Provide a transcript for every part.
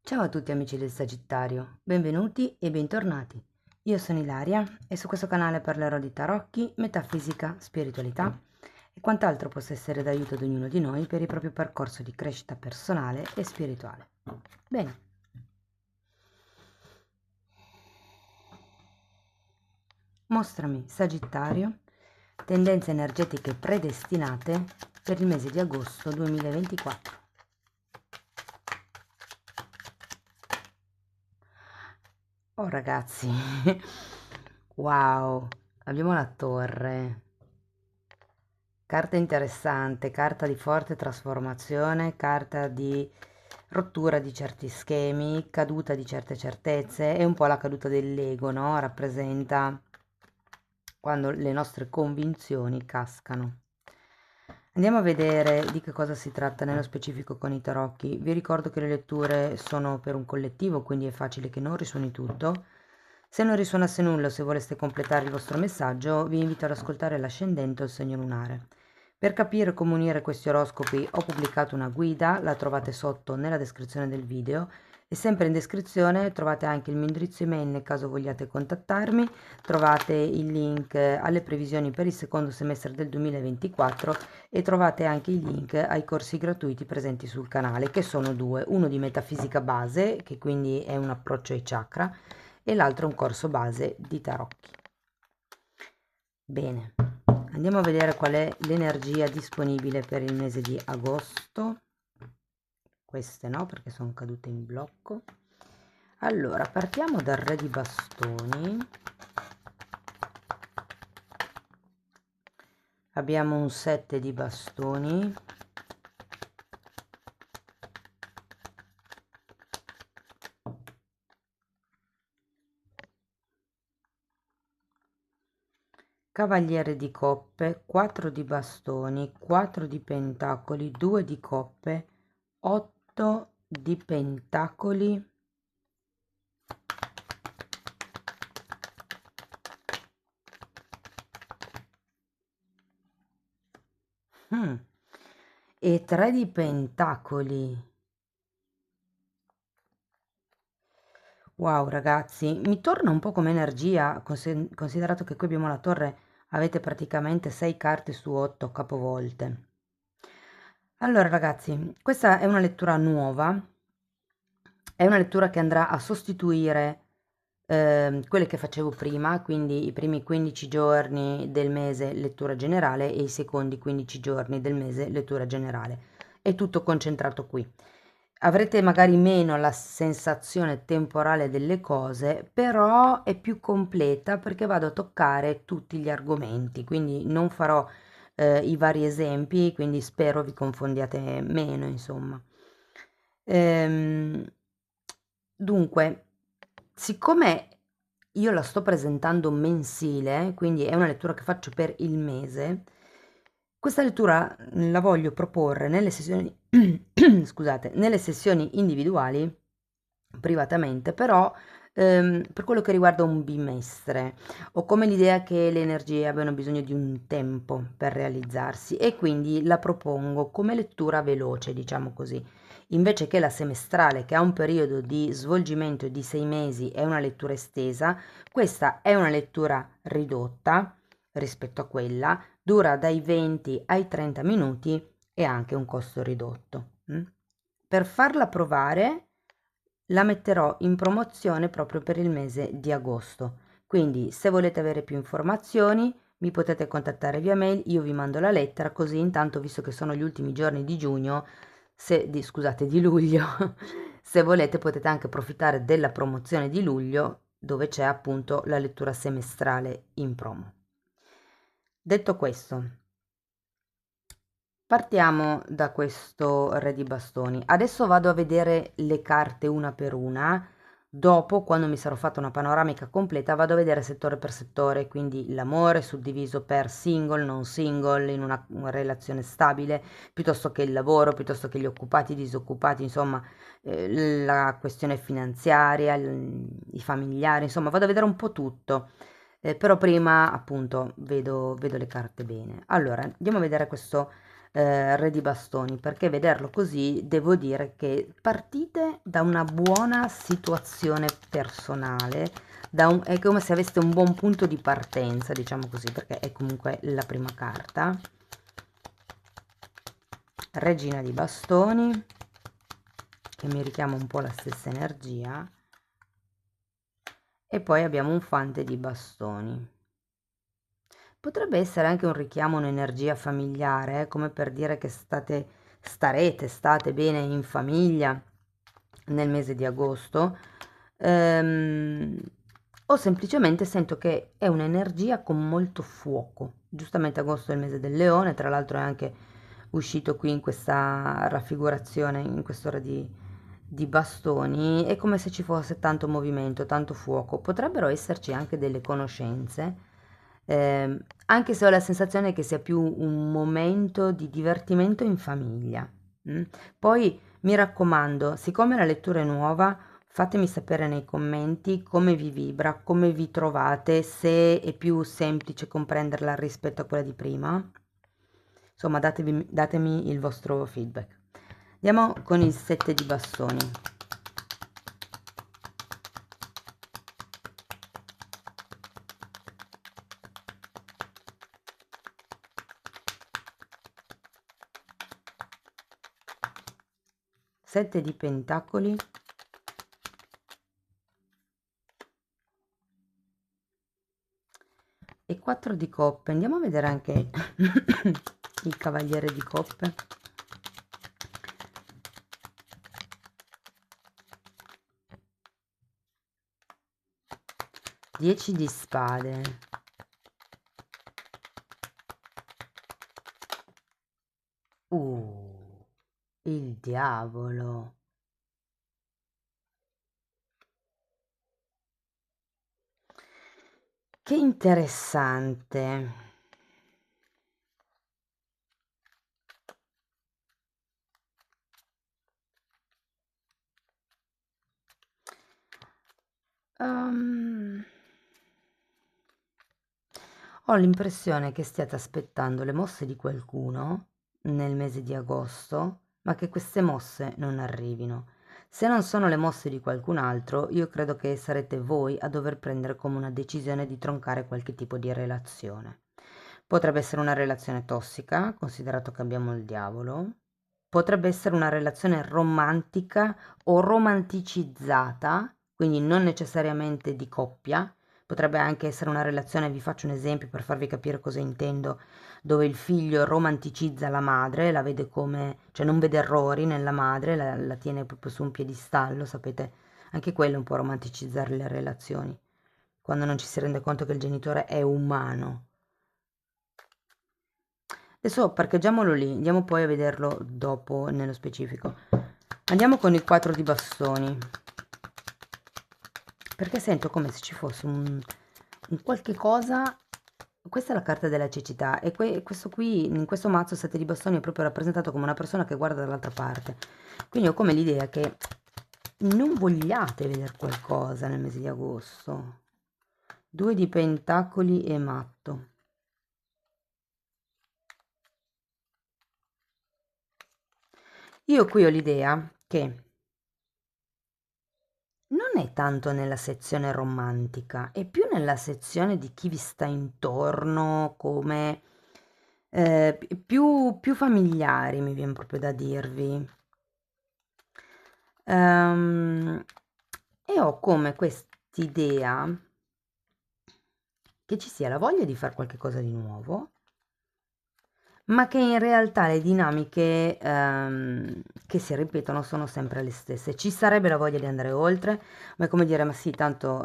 Ciao a tutti amici del Sagittario, benvenuti e bentornati. Io sono Ilaria e su questo canale parlerò di tarocchi, metafisica, spiritualità e quant'altro possa essere d'aiuto ad ognuno di noi per il proprio percorso di crescita personale e spirituale. Bene, mostrami Sagittario, tendenze energetiche predestinate per il mese di agosto 2024. Oh ragazzi, wow, abbiamo la torre. Carta interessante, carta di forte trasformazione, carta di rottura di certi schemi, caduta di certe certezze, è un po' la caduta dell'ego, no? Rappresenta quando le nostre convinzioni cascano. Andiamo a vedere di che cosa si tratta nello specifico con i tarocchi. Vi ricordo che le letture sono per un collettivo, quindi è facile che non risuoni tutto. Se non risuonasse nulla o se voleste completare il vostro messaggio, vi invito ad ascoltare l'ascendente o il segno lunare. Per capire come unire questi oroscopi ho pubblicato una guida, la trovate sotto nella descrizione del video e sempre in descrizione trovate anche il mio indirizzo email nel caso vogliate contattarmi, trovate il link alle previsioni per il secondo semestre del 2024 e trovate anche i link ai corsi gratuiti presenti sul canale, che sono due, uno di metafisica base, che quindi è un approccio ai chakra, e l'altro un corso base di tarocchi. Bene, andiamo a vedere qual è l'energia disponibile per il mese di agosto. Queste no, perché sono cadute in blocco. Allora, partiamo dal re di bastoni. Abbiamo un 7 di bastoni, cavaliere di coppe, 4 di bastoni, 4 di pentacoli, 2 di coppe, 8 di pentacoli, e 3 di pentacoli. Wow ragazzi, mi torna un po' come energia, considerato che qui abbiamo la torre, avete praticamente 6 carte su 8 capovolte. Allora ragazzi, questa è una lettura nuova, è una lettura che andrà a sostituire quelle che facevo prima, quindi i primi 15 giorni del mese lettura generale e i secondi 15 giorni del mese lettura generale. È tutto concentrato qui. Avrete magari meno la sensazione temporale delle cose, però è più completa perché vado a toccare tutti gli argomenti, quindi non farò i vari esempi, quindi spero vi confondiate meno, insomma. Ehm, Dunque, siccome io la sto presentando mensile, quindi è una lettura che faccio per il mese, questa lettura la voglio proporre nelle sessioni, scusate, nelle sessioni individuali, privatamente, però per quello che riguarda un bimestre, ho come l'idea che le energie abbiano bisogno di un tempo per realizzarsi e quindi la propongo come lettura veloce, diciamo così. Invece che la semestrale, che ha un periodo di svolgimento di 6 mesi, è una lettura estesa, questa è una lettura ridotta rispetto a quella, dura dai 20 ai 30 minuti e ha anche un costo ridotto. Per farla provare la metterò in promozione proprio per il mese di agosto. Quindi se volete avere più informazioni mi potete contattare via mail, io vi mando la lettera, così intanto, visto che sono gli ultimi giorni di giugno, scusate, di luglio, se volete potete anche approfittare della promozione di luglio dove c'è appunto la lettura semestrale in promo. Detto questo, partiamo da questo re di bastoni. Adesso vado a vedere le carte una per una. Dopo, quando mi sarò fatta una panoramica completa, vado a vedere settore per settore, quindi l'amore suddiviso per single, non single, in una relazione stabile, piuttosto che il lavoro, piuttosto che gli occupati, i disoccupati, insomma, la questione finanziaria, i familiari, insomma, vado a vedere un po' tutto. Però prima, appunto, vedo le carte bene. Allora, andiamo a vedere questo Re di bastoni, perché vederlo così devo dire che partite da una buona situazione personale, è come se aveste un buon punto di partenza, diciamo così, perché è comunque la prima carta. Regina di bastoni, che mi richiama un po' la stessa energia, e poi abbiamo un fante di bastoni. Potrebbe essere anche un richiamo, un'energia familiare, come per dire che state bene in famiglia nel mese di agosto, ehm, o semplicemente sento che è un'energia con molto fuoco. Giustamente agosto è il mese del leone, tra l'altro è anche uscito qui in questa raffigurazione, in quest'ora di bastoni, è come se ci fosse tanto movimento, tanto fuoco. Potrebbero esserci anche delle conoscenze, anche se ho la sensazione che sia più un momento di divertimento in famiglia. Mm? Poi mi raccomando, siccome la lettura è nuova, fatemi sapere nei commenti come vi vibra, come vi trovate, se è più semplice comprenderla rispetto a quella di prima. Insomma, datemi il vostro feedback. Andiamo con il 7 di bastoni. Sette di pentacoli. E 4 di coppe. Andiamo a vedere anche il cavaliere di coppe. Dieci di spade. Il diavolo. Che interessante. Um, Ho l'impressione che stiate aspettando le mosse di qualcuno nel mese di agosto, ma che queste mosse non arrivino. Se non sono le mosse di qualcun altro, io credo che sarete voi a dover prendere come una decisione di troncare qualche tipo di relazione. Potrebbe essere una relazione tossica, considerato che abbiamo il diavolo. Potrebbe essere una relazione romantica o romanticizzata, quindi non necessariamente di coppia. Potrebbe anche essere una relazione, vi faccio un esempio per farvi capire cosa intendo, dove il figlio romanticizza la madre, la vede come, cioè non vede errori nella madre, la tiene proprio su un piedistallo, sapete? Anche quello è un po' romanticizzare le relazioni, quando non ci si rende conto che il genitore è umano. Adesso parcheggiamolo lì, andiamo poi a vederlo dopo nello specifico. Andiamo con il 4 di bastoni, perché sento come se ci fosse un qualche cosa. Questa è la carta della cecità e questo qui, in questo mazzo 7 di bastoni, è proprio rappresentato come una persona che guarda dall'altra parte. Quindi ho come l'idea che non vogliate vedere qualcosa nel mese di agosto. 2 di pentacoli e matto. Io qui ho l'idea che non è tanto nella sezione romantica, è più nella sezione di chi vi sta intorno, come più familiari, mi viene proprio da dirvi. E ho come quest'idea che ci sia la voglia di fare qualche cosa di nuovo, ma che in realtà le dinamiche che si ripetono sono sempre le stesse. Ci sarebbe la voglia di andare oltre, ma è come dire, ma sì, tanto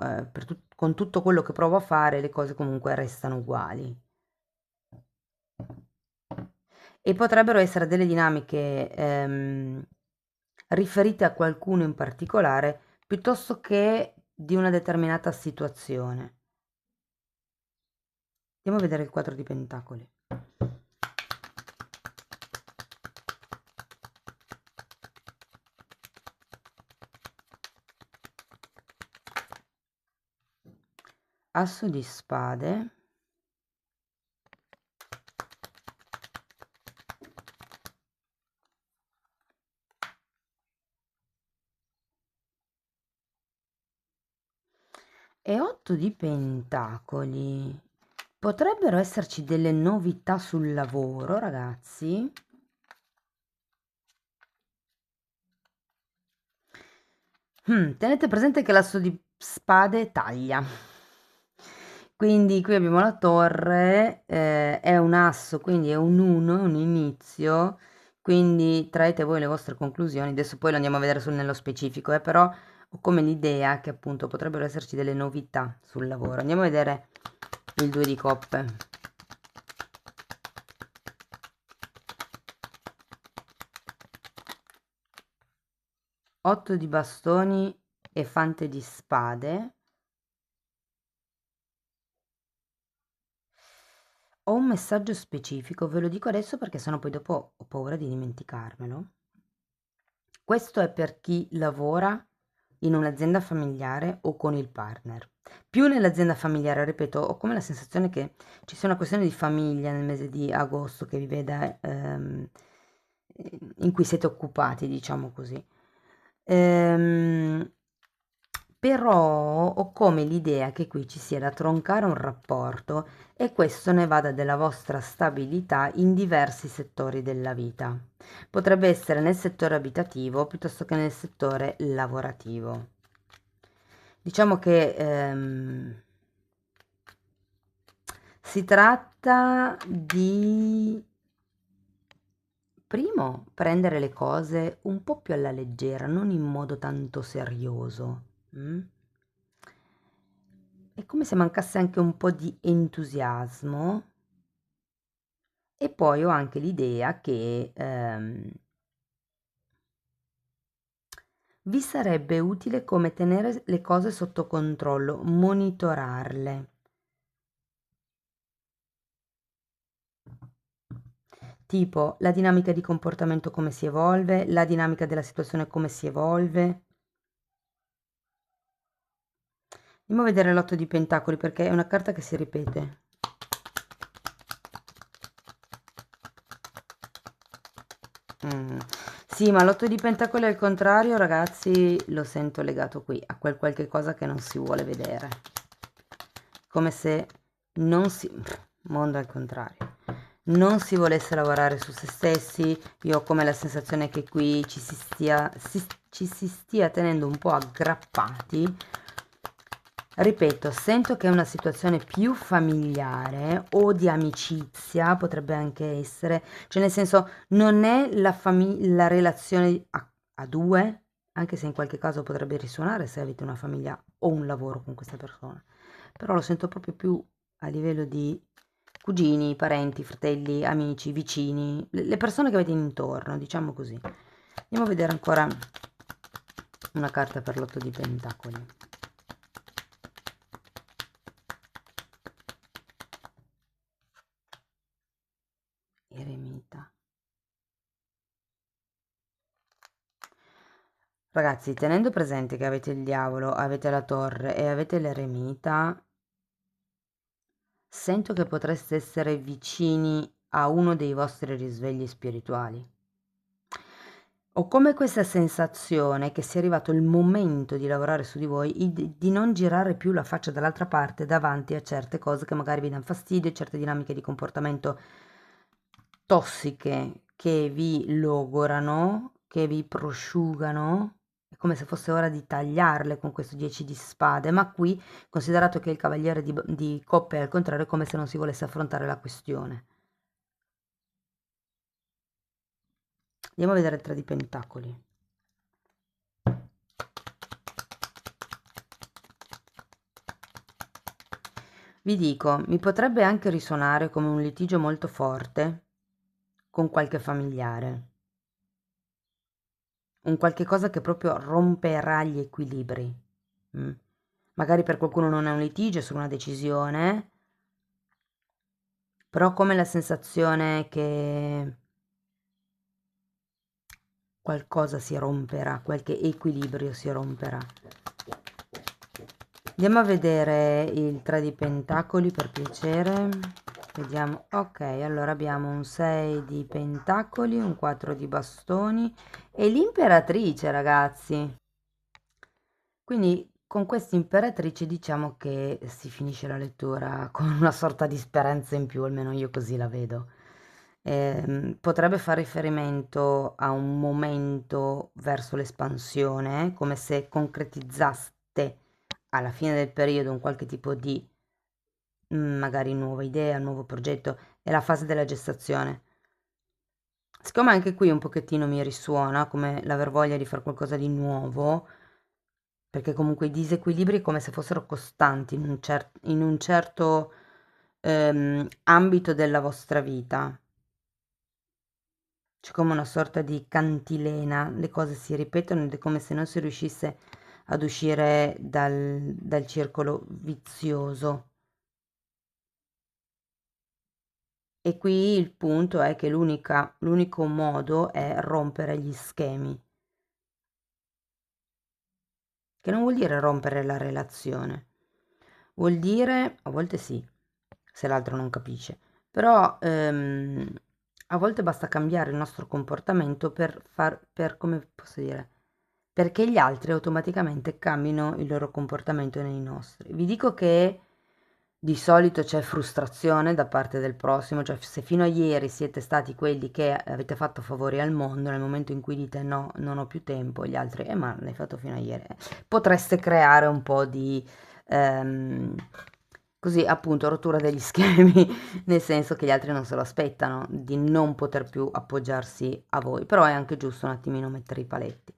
con tutto quello che provo a fare, le cose comunque restano uguali. E potrebbero essere delle dinamiche riferite a qualcuno in particolare, piuttosto che di una determinata situazione. Andiamo a vedere il 4 di pentacoli. Asso di spade. e 8 di pentacoli. Potrebbero esserci delle novità sul lavoro, ragazzi. Tenete presente che l'asso di spade taglia. Quindi qui abbiamo la torre, è un asso, quindi è un 1, è un inizio, quindi traete voi le vostre conclusioni. Adesso poi lo andiamo a vedere nello specifico, però ho come l'idea che appunto potrebbero esserci delle novità sul lavoro. Andiamo a vedere il 2 di coppe. Otto di bastoni e fante di spade. Ho un messaggio specifico, ve lo dico adesso perché sennò poi dopo ho paura di dimenticarmelo. Questo è per chi lavora in un'azienda familiare o con il partner. Più nell'azienda familiare, ripeto, ho come la sensazione che ci sia una questione di famiglia nel mese di agosto che vi veda in cui siete occupati, diciamo così. Però ho come l'idea che qui ci sia da troncare un rapporto e questo ne vada della vostra stabilità in diversi settori della vita. Potrebbe essere nel settore abitativo piuttosto che nel settore lavorativo. Diciamo che si tratta di, primo, prendere le cose un po' più alla leggera, non in modo tanto serioso. È come se mancasse anche un po' di entusiasmo. E poi ho anche l'idea che vi sarebbe utile come tenere le cose sotto controllo, monitorarle. Tipo la dinamica di comportamento come si evolve, la dinamica della situazione come si evolve. Andiamo a vedere l'otto di pentacoli perché è una carta che si ripete. Sì, ma l'otto di pentacoli al contrario, ragazzi, lo sento legato qui a qualche cosa che non si vuole vedere. Come se non si... mondo al contrario. Non si volesse lavorare su se stessi. Io ho come la sensazione che qui ci si stia tenendo un po' aggrappati. Ripeto, sento che è una situazione più familiare o di amicizia, potrebbe anche essere, cioè nel senso non è la relazione a due, anche se in qualche caso potrebbe risuonare se avete una famiglia o un lavoro con questa persona, però lo sento proprio più a livello di cugini, parenti, fratelli, amici, vicini, le persone che avete intorno, diciamo così. Andiamo a vedere ancora una carta per l'otto di pentacoli. Eremita. Ragazzi, tenendo presente che avete il diavolo, avete la torre e avete l'eremita, sento che potreste essere vicini a uno dei vostri risvegli spirituali. Ho come questa sensazione che sia arrivato il momento di lavorare su di voi, di non girare più la faccia dall'altra parte davanti a certe cose che magari vi danno fastidio, certe dinamiche di comportamento tossiche che vi logorano, che vi prosciugano. È come se fosse ora di tagliarle con questo 10 di spade, ma qui, considerato che il cavaliere di coppe è al contrario, è come se non si volesse affrontare la questione. Andiamo a vedere il 3 di pentacoli. Vi dico, mi potrebbe anche risuonare come un litigio molto forte con qualche familiare. Un qualche cosa che proprio romperà gli equilibri. Magari per qualcuno non è un litigio, è solo una decisione, però ho come la sensazione che qualcosa si romperà, qualche equilibrio si romperà. Andiamo a vedere il 3 di pentacoli per piacere. Vediamo, ok, allora abbiamo un 6 di pentacoli, un 4 di bastoni e l'imperatrice, ragazzi. Quindi con questa imperatrice diciamo che si finisce la lettura con una sorta di speranza in più, almeno io così la vedo. Potrebbe fare riferimento a un momento verso l'espansione, come se concretizzaste alla fine del periodo un qualche tipo di magari nuova idea, nuovo progetto, è la fase della gestazione. Siccome anche qui un pochettino mi risuona come l'aver voglia di fare qualcosa di nuovo, perché comunque i disequilibri è come se fossero costanti in un certo ambito della vostra vita. C'è come una sorta di cantilena, le cose si ripetono ed è come se non si riuscisse ad uscire dal circolo vizioso. E qui il punto è che l'unico modo è rompere gli schemi, che non vuol dire rompere la relazione, vuol dire, a volte sì, se l'altro non capisce, però a volte basta cambiare il nostro comportamento come posso dire, perché gli altri automaticamente cambino il loro comportamento nei nostri. Vi dico che di solito c'è frustrazione da parte del prossimo, cioè se fino a ieri siete stati quelli che avete fatto favori al mondo, nel momento in cui dite no, non ho più tempo, gli altri, ma l'hai fatto fino a ieri, potreste creare un po' di, ehm, così appunto, rottura degli schemi, nel senso che gli altri non se lo aspettano di non poter più appoggiarsi a voi, però è anche giusto un attimino mettere i paletti.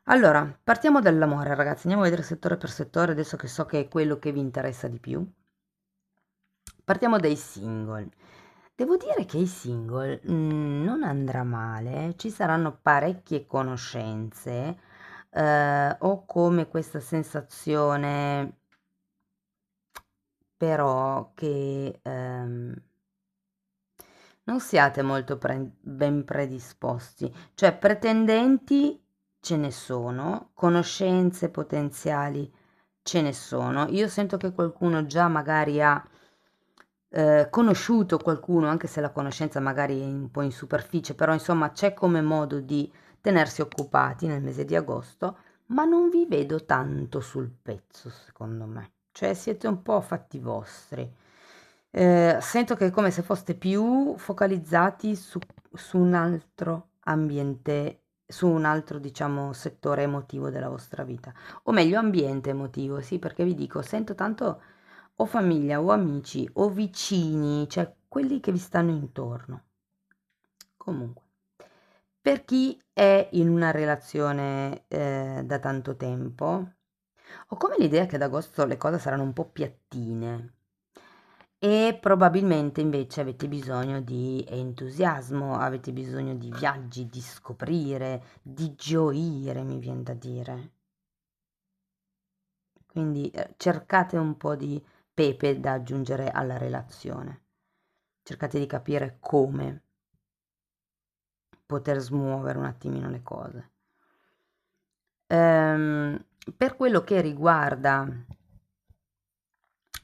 Allora, partiamo dall'amore, ragazzi. Andiamo a vedere settore per settore, adesso che so che è quello che vi interessa di più. Partiamo dai single. Devo dire che i single non andrà male, ci saranno parecchie conoscenze, ho come questa sensazione però che non siate molto ben predisposti, cioè pretendenti ce ne sono, conoscenze potenziali ce ne sono. Io sento che qualcuno già magari ha conosciuto qualcuno, anche se la conoscenza magari è un po' in superficie, però insomma c'è come modo di tenersi occupati nel mese di agosto, ma non vi vedo tanto sul pezzo, secondo me. Cioè siete un po' fatti vostri. Sento che è come se foste più focalizzati su un altro ambiente, su un altro, diciamo, settore emotivo della vostra vita. O meglio, ambiente emotivo, sì, perché vi dico, sento tanto o famiglia o amici o vicini, cioè quelli che vi stanno intorno. Comunque, per chi è in una relazione da tanto tempo, ho come l'idea che ad agosto le cose saranno un po' piattine e probabilmente invece avete bisogno di entusiasmo, avete bisogno di viaggi, di scoprire, di gioire, mi viene da dire. Quindi cercate un po' di pepe da aggiungere alla relazione. Cercate di capire come poter smuovere un attimino le cose. Per quello che riguarda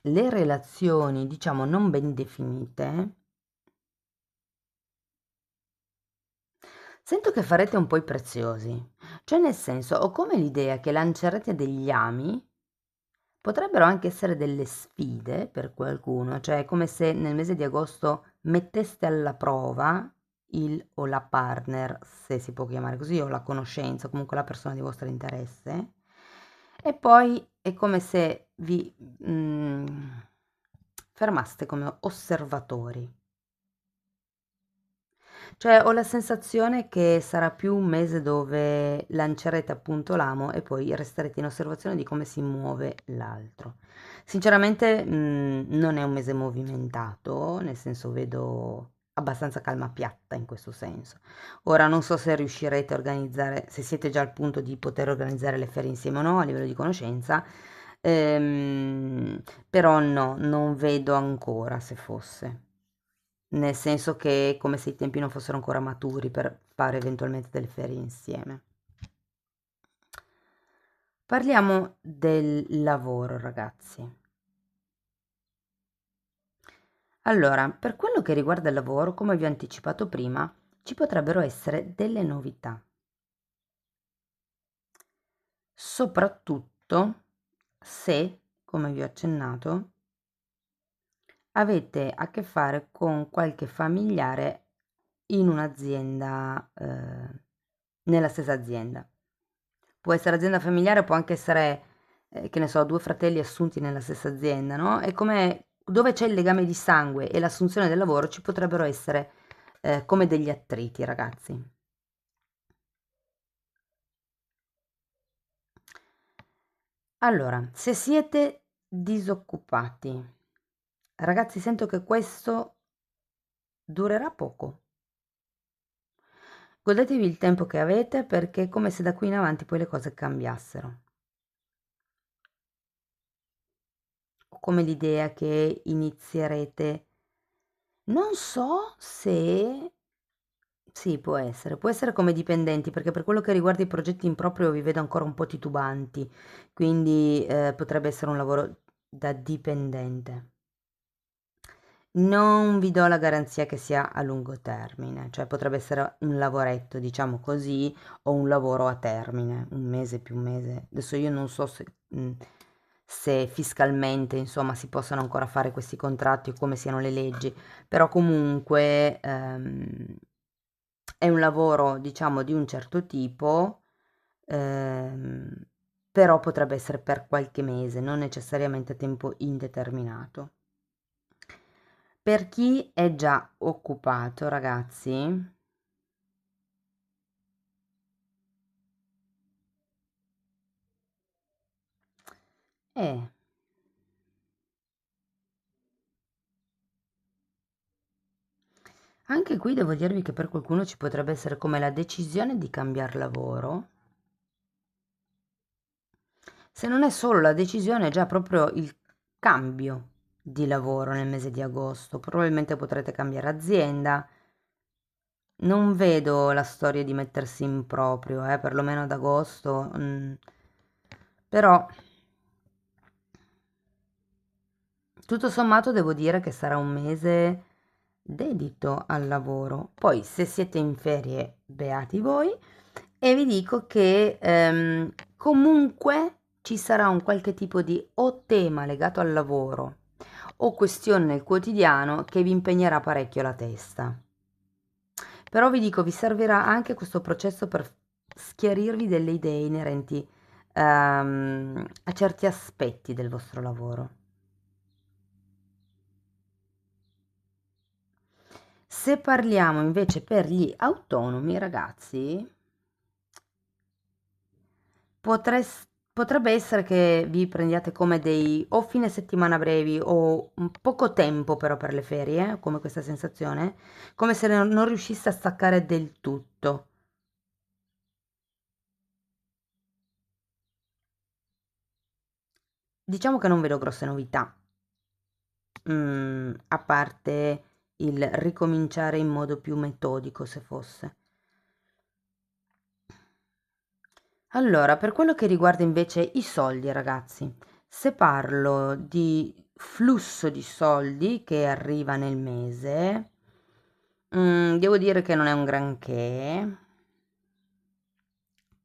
le relazioni, diciamo, non ben definite, sento che farete un po' i preziosi. Cioè, nel senso, ho come l'idea che lancerete degli ami. Potrebbero anche essere delle sfide per qualcuno, cioè è come se nel mese di agosto metteste alla prova il o la partner, se si può chiamare così, o la conoscenza, comunque la persona di vostro interesse, e poi è come se vi fermaste come osservatori. Cioè, ho la sensazione che sarà più un mese dove lancerete appunto l'amo e poi resterete in osservazione di come si muove l'altro. Sinceramente, non è un mese movimentato, nel senso vedo abbastanza calma piatta in questo senso. Ora non so se riuscirete a organizzare, se siete già al punto di poter organizzare le ferie insieme o no a livello di conoscenza, però no, non vedo ancora se fosse. Nel senso che è come se i tempi non fossero ancora maturi per fare eventualmente delle ferie insieme. Parliamo del lavoro, ragazzi. Allora, per quello che riguarda il lavoro, come vi ho anticipato prima, ci potrebbero essere delle novità. Soprattutto soprattutto se, come vi ho accennato, avete a che fare con qualche familiare in un'azienda, nella stessa azienda. Può essere azienda familiare, può anche essere, che ne so, due fratelli assunti nella stessa azienda, no? È come dove c'è il legame di sangue e l'assunzione del lavoro ci potrebbero essere come degli attriti, ragazzi. Allora, se siete disoccupati, ragazzi, sento che questo durerà poco. Godetevi il tempo che avete perché è come se da qui in avanti poi le cose cambiassero. Ho come l'idea che inizierete, non so se, sì, può essere come dipendenti, perché per quello che riguarda i progetti in proprio vi vedo ancora un po' titubanti, quindi potrebbe essere un lavoro da dipendente. Non vi do la garanzia che sia a lungo termine, cioè potrebbe essere un lavoretto, diciamo così, o un lavoro a termine, un mese più un mese. Adesso io non so se fiscalmente, insomma, si possano ancora fare questi contratti o come siano le leggi, però comunque è un lavoro, diciamo, di un certo tipo, ehm, però potrebbe essere per qualche mese, non necessariamente a tempo indeterminato. Per chi è già occupato, ragazzi, eh, anche qui devo dirvi che per qualcuno ci potrebbe essere come la decisione di cambiare lavoro. Se non è solo la decisione, è già proprio il cambio di lavoro nel mese di agosto. Probabilmente potrete cambiare azienda. Non vedo la storia di mettersi in proprio, perlomeno ad agosto. Però tutto sommato devo dire che sarà un mese dedito al lavoro. Poi se siete in ferie, beati voi. E vi dico che comunque ci sarà un qualche tipo di o tema legato al lavoro o questione nel quotidiano che vi impegnerà parecchio la testa. Però vi dico, vi servirà anche questo processo per schiarirvi delle idee inerenti a certi aspetti del vostro lavoro. Se parliamo invece per gli autonomi, ragazzi, potrebbe essere che vi prendiate come dei o fine settimana brevi o un poco tempo però per le ferie, come questa sensazione, come se non riuscisse a staccare del tutto. Diciamo che non vedo grosse novità, a parte il ricominciare in modo più metodico, se fosse. Allora, per quello che riguarda invece i soldi, ragazzi, se parlo di flusso di soldi che arriva nel mese, devo dire che non è un granché.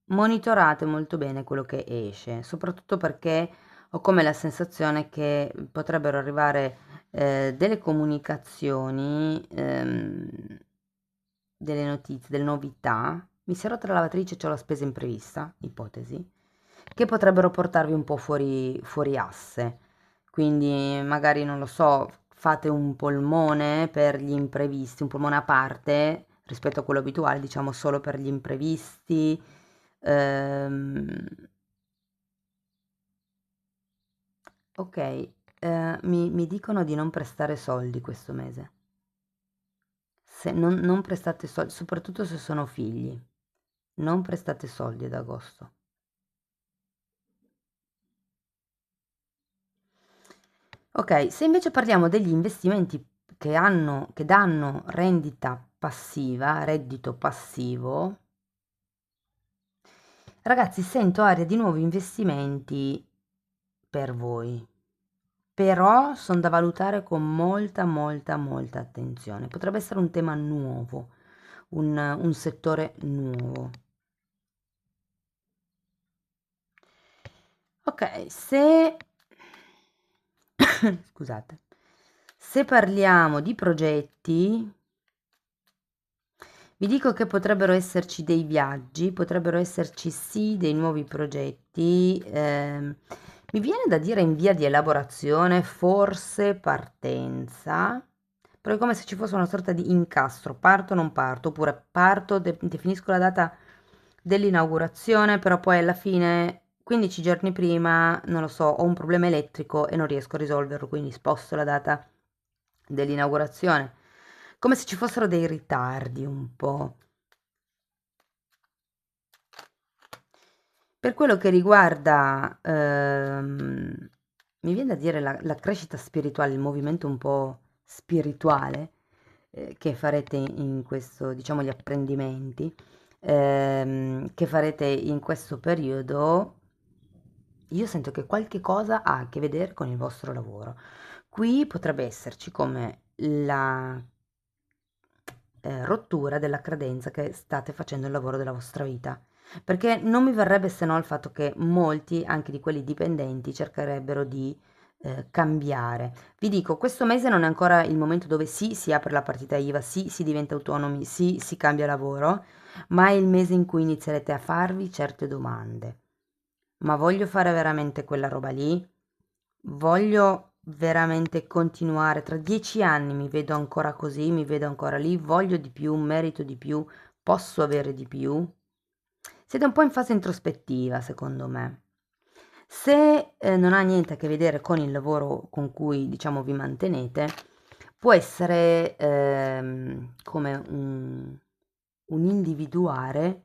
Monitorate molto bene quello che esce, soprattutto perché ho come la sensazione che potrebbero arrivare delle comunicazioni, delle notizie, delle novità. Mi si è rotta la lavatrice, c'ho la spesa imprevista, ipotesi, che potrebbero portarvi un po' fuori asse. Quindi magari, non lo so, fate un polmone per gli imprevisti, un polmone a parte rispetto a quello abituale, diciamo solo per gli imprevisti. Ehm, ok, mi dicono di non prestare soldi questo mese. Se non prestate soldi, soprattutto se sono figli, non prestate soldi ad agosto. Ok, se invece parliamo degli investimenti che danno rendita passiva, reddito passivo, ragazzi, sento aria di nuovi investimenti per voi. Però sono da valutare con molta, molta, molta attenzione. Potrebbe essere un tema nuovo, un settore nuovo. Ok, se scusate, se parliamo di progetti, vi dico che potrebbero esserci dei viaggi, potrebbero esserci sì dei nuovi progetti, mi viene da dire in via di elaborazione, forse partenza, però è come se ci fosse una sorta di incastro, parto o non parto, oppure parto, definisco la data dell'inaugurazione, però poi alla fine, 15 giorni prima, non lo so, ho un problema elettrico e non riesco a risolverlo, quindi sposto la data dell'inaugurazione. Come se ci fossero dei ritardi un po'. Per quello che riguarda, mi viene da dire la crescita spirituale, il movimento un po' spirituale, che farete in questo, diciamo, gli apprendimenti, che farete in questo periodo, io sento che qualche cosa ha a che vedere con il vostro lavoro. Qui potrebbe esserci come la rottura della credenza che state facendo il lavoro della vostra vita. Perché non mi verrebbe se no il fatto che molti, anche di quelli dipendenti, cercherebbero di cambiare. Vi dico, questo mese non è ancora il momento dove sì, si apre la partita IVA, sì, si diventa autonomi, sì, si cambia lavoro, ma è il mese in cui inizierete a farvi certe domande. Ma voglio fare veramente quella roba lì? Voglio veramente continuare? Tra 10 anni mi vedo ancora così, mi vedo ancora lì, voglio di più, merito di più, posso avere di più? Siete un po' in fase introspettiva, secondo me. Se non ha niente a che vedere con il lavoro con cui, diciamo, vi mantenete, può essere come un individuare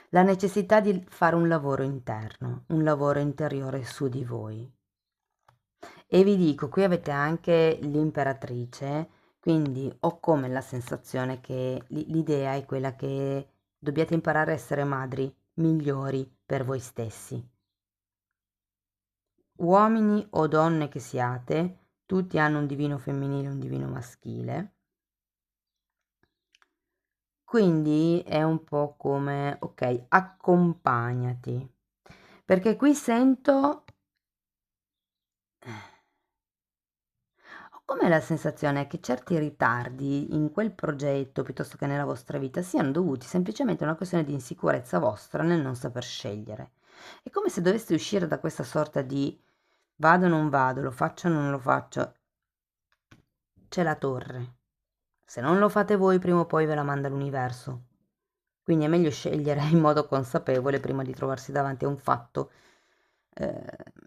la necessità di fare un lavoro interno, un lavoro interiore su di voi. E vi dico, qui avete anche l'imperatrice, quindi ho come la sensazione che l'idea è quella che dobbiate imparare a essere madri migliori per voi stessi. Uomini o donne che siate, tutti hanno un divino femminile e un divino maschile. Quindi è un po' come, ok, accompagnati, perché qui sento, ho come la sensazione che certi ritardi in quel progetto, piuttosto che nella vostra vita, siano dovuti semplicemente a una questione di insicurezza vostra nel non saper scegliere. È come se doveste uscire da questa sorta di vado o non vado, lo faccio o non lo faccio. C'è la torre. Se non lo fate voi, prima o poi ve la manda l'universo. Quindi è meglio scegliere in modo consapevole prima di trovarsi davanti a un fatto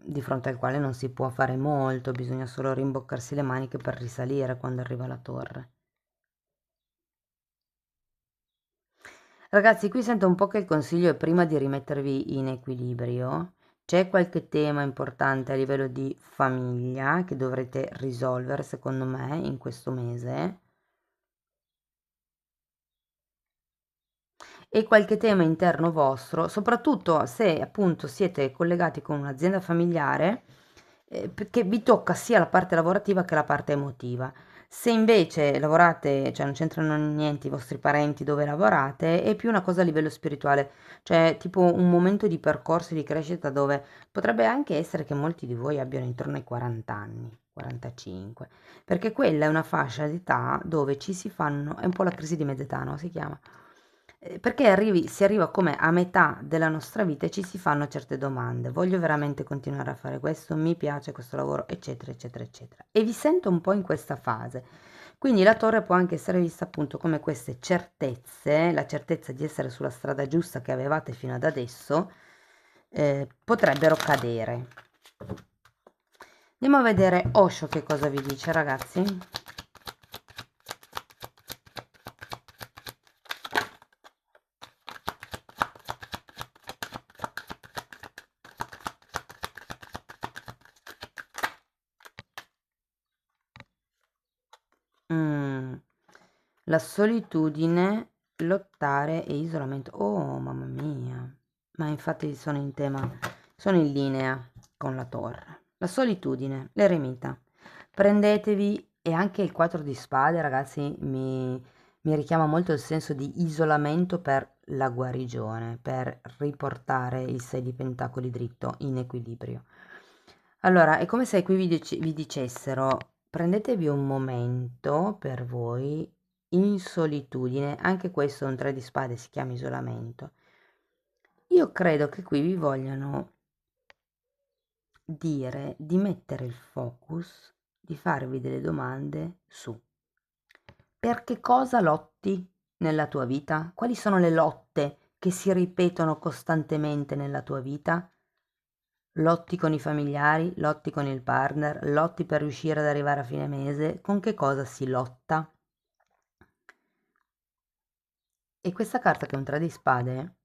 di fronte al quale non si può fare molto, bisogna solo rimboccarsi le maniche per risalire quando arriva la torre. Ragazzi, qui sento un po' che il consiglio è prima di rimettervi in equilibrio. C'è qualche tema importante a livello di famiglia che dovrete risolvere, secondo me, in questo mese. E qualche tema interno vostro, soprattutto se appunto siete collegati con un'azienda familiare, che vi tocca sia la parte lavorativa che la parte emotiva. Se invece lavorate, cioè non c'entrano niente i vostri parenti dove lavorate, è più una cosa a livello spirituale, cioè tipo un momento di percorso di crescita dove potrebbe anche essere che molti di voi abbiano intorno ai 40 anni, 45, perché quella è una fascia d'età dove ci si fanno, è un po' la crisi di mezza età, no? Si chiama perché si arriva come a metà della nostra vita e ci si fanno certe domande. Voglio veramente continuare a fare questo? Mi piace questo lavoro? Eccetera, eccetera, eccetera. E vi sento un po' in questa fase. Quindi la torre può anche essere vista appunto come queste certezze, la certezza di essere sulla strada giusta che avevate fino ad adesso, potrebbero cadere. Andiamo a vedere Osho che cosa vi dice, ragazzi. Mm. La solitudine, lottare e isolamento. Oh, mamma mia. Ma infatti sono in tema, sono in linea con la torre. La solitudine, l'eremita. Prendetevi, e anche il 4 di spade, ragazzi, mi richiama molto il senso di isolamento per la guarigione, per riportare il 6 di pentacoli dritto in equilibrio. Allora, è come se qui vi dicessero: prendetevi un momento per voi in solitudine, anche questo è un 3 di spade, si chiama isolamento. Io credo che qui vi vogliano dire di mettere il focus, di farvi delle domande su per che cosa lotti nella tua vita? Quali sono le lotte che si ripetono costantemente nella tua vita? Lotti con i familiari, lotti con il partner, lotti per riuscire ad arrivare a fine mese, con che cosa si lotta? E questa carta, che è un 3 di spade,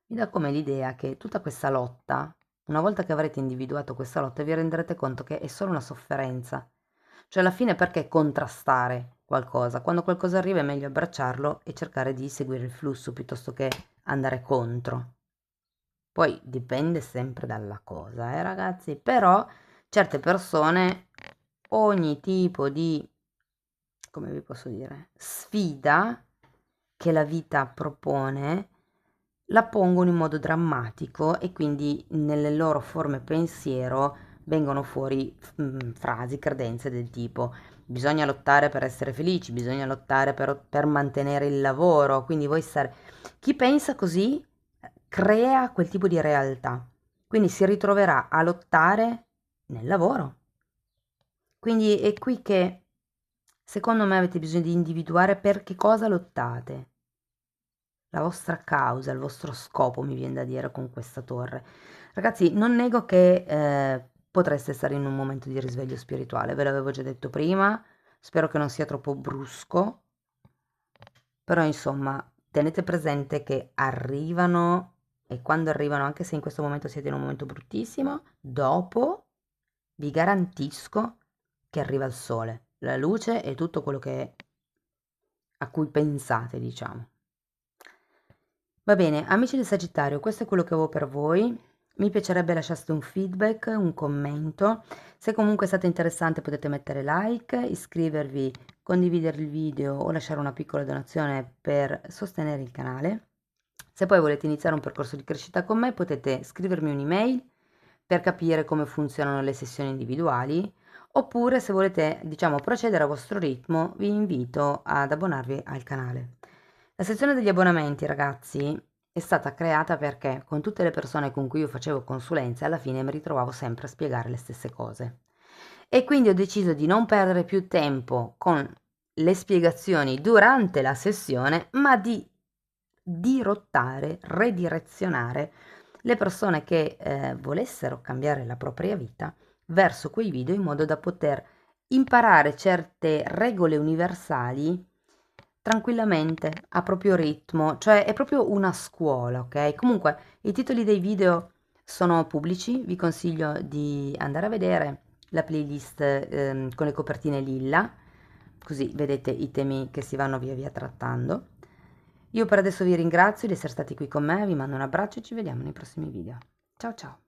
mi dà come l'idea che tutta questa lotta, una volta che avrete individuato questa lotta, vi renderete conto che è solo una sofferenza. Cioè alla fine perché contrastare qualcosa? Quando qualcosa arriva è meglio abbracciarlo e cercare di seguire il flusso piuttosto che andare contro. Poi dipende sempre dalla cosa, ragazzi, però certe persone ogni tipo di, come vi posso dire, sfida che la vita propone la pongono in modo drammatico e quindi nelle loro forme pensiero vengono fuori frasi, credenze del tipo: bisogna lottare per essere felici, bisogna lottare per mantenere il lavoro, quindi voi stare... Chi pensa così crea quel tipo di realtà, quindi si ritroverà a lottare nel lavoro. Quindi è qui che secondo me avete bisogno di individuare per che cosa lottate, la vostra causa, il vostro scopo, mi viene da dire, con questa torre. Ragazzi, non nego che potreste stare in un momento di risveglio spirituale, ve l'avevo già detto prima, spero che non sia troppo brusco, però insomma tenete presente che arrivano, e quando arrivano, anche se in questo momento siete in un momento bruttissimo, dopo vi garantisco che arriva il sole, la luce e tutto quello che a cui pensate, diciamo. Va bene, amici del Sagittario, questo è quello che avevo per voi. Mi piacerebbe lasciaste un feedback, un commento. Se comunque è stato interessante potete mettere like, iscrivervi, condividere il video o lasciare una piccola donazione per sostenere il canale. Se poi volete iniziare un percorso di crescita con me potete scrivermi un'email per capire come funzionano le sessioni individuali, oppure se volete, diciamo, procedere a vostro ritmo, vi invito ad abbonarvi al canale. La sezione degli abbonamenti, ragazzi, è stata creata perché con tutte le persone con cui io facevo consulenze alla fine mi ritrovavo sempre a spiegare le stesse cose. E quindi ho deciso di non perdere più tempo con le spiegazioni durante la sessione, ma di dirottare, redirezionare le persone che volessero cambiare la propria vita verso quei video in modo da poter imparare certe regole universali tranquillamente, a proprio ritmo, cioè è proprio una scuola, ok? Comunque i titoli dei video sono pubblici, vi consiglio di andare a vedere la playlist con le copertine lilla, così vedete i temi che si vanno via via trattando. Io per adesso vi ringrazio di essere stati qui con me, vi mando un abbraccio e ci vediamo nei prossimi video. Ciao ciao!